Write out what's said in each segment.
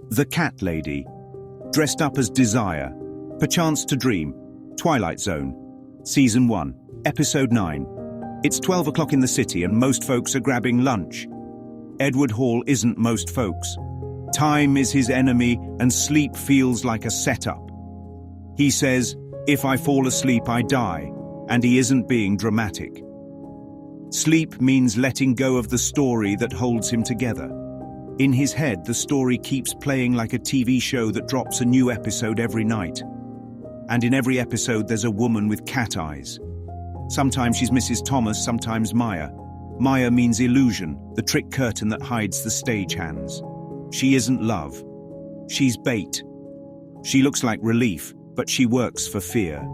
The Cat Lady, dressed up as Desire, Perchance to Dream, Twilight Zone, Season 1, Episode 9. It's 12 o'clock in the city and most folks are grabbing lunch. Edward Hall isn't most folks. Time is his enemy and sleep feels like a setup. He says, "If I fall asleep, I die," and he isn't being dramatic. Sleep means letting go of the story that holds him together. In his head, the story keeps playing like a TV show that drops a new episode every night. And in every episode, there's a woman with cat eyes. Sometimes she's Mrs. Thomas, sometimes Maya. Maya means illusion, the trick curtain that hides the stagehands. She isn't love. She's bait. She looks like relief, but she works for fear.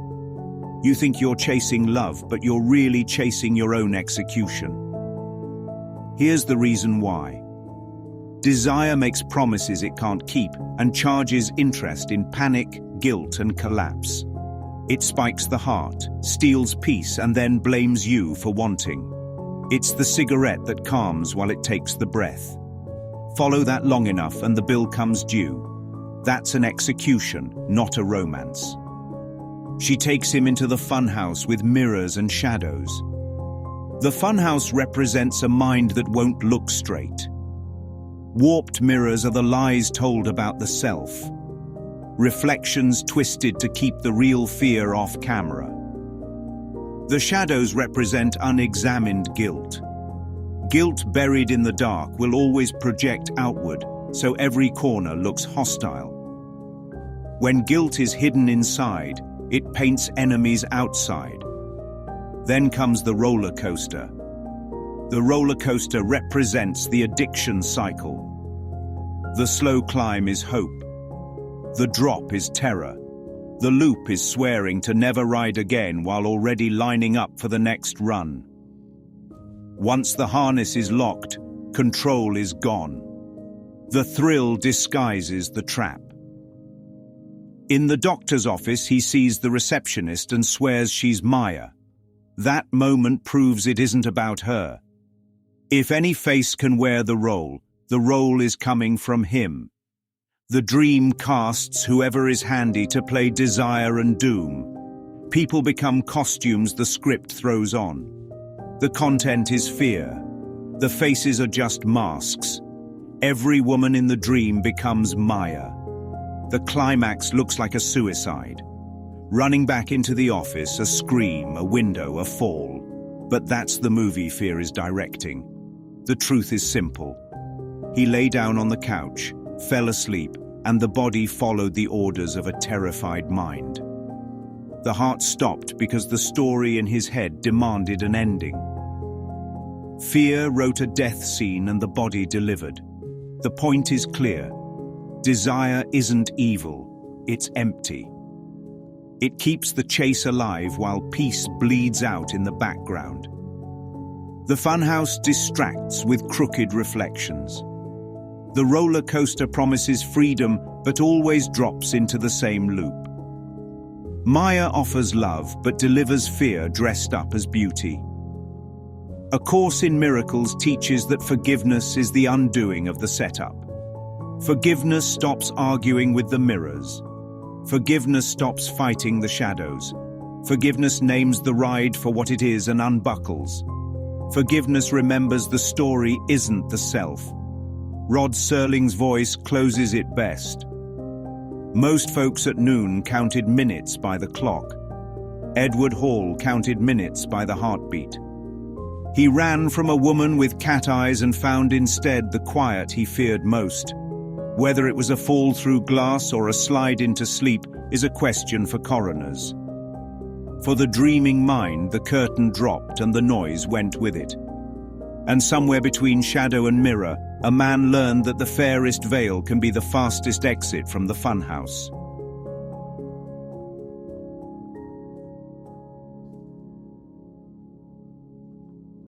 You think you're chasing love, but you're really chasing your own execution. Here's the reason why. Desire makes promises it can't keep and charges interest in panic, guilt, and collapse. It spikes the heart, steals peace, and then blames you for wanting. It's the cigarette that calms while it takes the breath. Follow that long enough and the bill comes due. That's an execution, not a romance. She takes him into the funhouse with mirrors and shadows. The funhouse represents a mind that won't look straight. Warped mirrors are the lies told about the self. Reflections twisted to keep the real fear off camera. The shadows represent unexamined guilt. Guilt buried in the dark will always project outward, so every corner looks hostile. When guilt is hidden inside, it paints enemies outside. Then comes the roller coaster. The roller coaster represents the addiction cycle. The slow climb is hope. The drop is terror. The loop is swearing to never ride again while already lining up for the next run. Once the harness is locked, control is gone. The thrill disguises the trap. In the doctor's office, he sees the receptionist and swears she's Maya. That moment proves it isn't about her. If any face can wear the role is coming from him. The dream casts whoever is handy to play desire and doom. People become costumes the script throws on. The content is fear. The faces are just masks. Every woman in the dream becomes Maya. The climax looks like a suicide. Running back into the office, a scream, a window, a fall. But that's the movie fear is directing. The truth is simple. He lay down on the couch, fell asleep, and the body followed the orders of a terrified mind. The heart stopped because the story in his head demanded an ending. Fear wrote a death scene and the body delivered. The point is clear. Desire isn't evil, it's empty. It keeps the chase alive while peace bleeds out in the background. The funhouse distracts with crooked reflections. The roller coaster promises freedom but always drops into the same loop. Maya offers love but delivers fear dressed up as beauty. A Course in Miracles teaches that forgiveness is the undoing of the setup. Forgiveness stops arguing with the mirrors. Forgiveness stops fighting the shadows. Forgiveness names the ride for what it is and unbuckles. Forgiveness remembers the story isn't the self. Rod Serling's voice closes it best. Most folks at noon counted minutes by the clock. Edward Hall counted minutes by the heartbeat. He ran from a woman with cat eyes and found instead the quiet he feared most. Whether it was a fall through glass or a slide into sleep is a question for coroners. For the dreaming mind, the curtain dropped and the noise went with it. And somewhere between shadow and mirror, a man learned that the fairest veil can be the fastest exit from the funhouse.